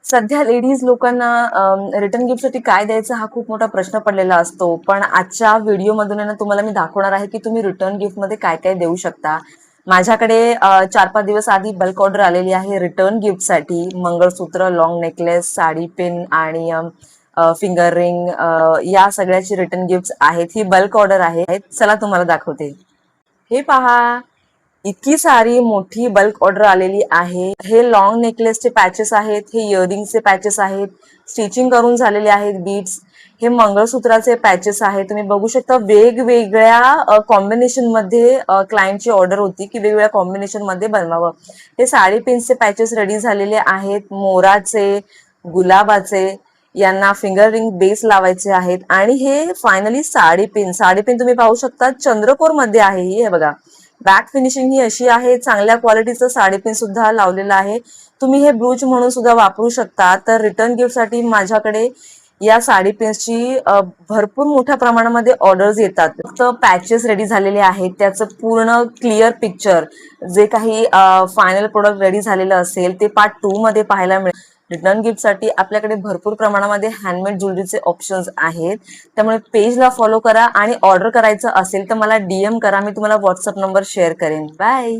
सध्या लेडीज लोकांना रिटर्न गिफ्टसाठी काय द्यायचं हा खूप मोठा प्रश्न पडलेला असतो. पण आजच्या व्हिडिओमधून आहे ना तुम्हाला मी दाखवणार आहे की तुम्ही रिटर्न गिफ्टमध्ये काय काय देऊ शकता. माझ्याकडे 4-5 दिवस आधी बल्क ऑर्डर आलेली आहे रिटर्न गिफ्टसाठी. मंगळसूत्र, लॉंग नेकलेस, साडी पिन आणि फिंगर रिंग या सगळ्याची रिटर्न गिफ्ट आहेत. ही बल्क ऑर्डर आहे. चला तुम्हाला दाखवते. हे पहा, इतकी सारी मोठी बल्क ऑर्डर आलेली आहे. हे लॉंग नेकलेसचे पॅचेस आहेत, हे इयरिंगचे पॅचेस आहेत, स्टिचिंग करून झालेले आहेत बीड्स. हे मंगळसूत्राचे पॅचेस आहेत. तुम्ही बघू शकता वेगवेगळ्या कॉम्बिनेशन मध्ये क्लायंटची ऑर्डर होती की वेगवेगळ्या कॉम्बिनेशन मध्ये बनवावं. हे साडी पिन्सचे पॅचेस रेडी झालेले आहेत. मोराचे, गुलाबाचे, यांना फिंगर रिंग बेस लावायचे आहेत. आणि हे फायनली साडी पिन तुम्ही पाहू शकता चंद्रकोर मध्ये आहे. हे बघा, बॅक फिनिशिंग ही अशी आहे. चांगल्या क्वालिटीचं साडी पिन सुद्धा लावलेलं आहे. तुम्ही हे ब्रूच म्हणून सुद्धा वापरू शकता. तर रिटर्न गिफ्टसाठी माझ्याकडे या साडी पिन्सची भरपूर मोठ्या प्रमाणामध्ये ऑर्डर्स येतात. फक्त पॅचेस रेडी झालेले आहेत, त्याचं पूर्ण क्लिअर पिक्चर, जे काही फायनल प्रोडक्ट रेडी झालेलं असेल ते पार्ट 2 मध्ये पाहायला मिळेल. रिटर्न गिफ्टसाठी आपल्याकडे भरपूर प्रमाणामध्ये हँडमेड ज्वेलरीचे ऑप्शन्स आहेत. त्यामुळे पेजला फॉलो करा आणि ऑर्डर करायचं असेल तर मला DM करा. मी तुम्हाला व्हॉट्सअप नंबर शेअर करेन. बाय.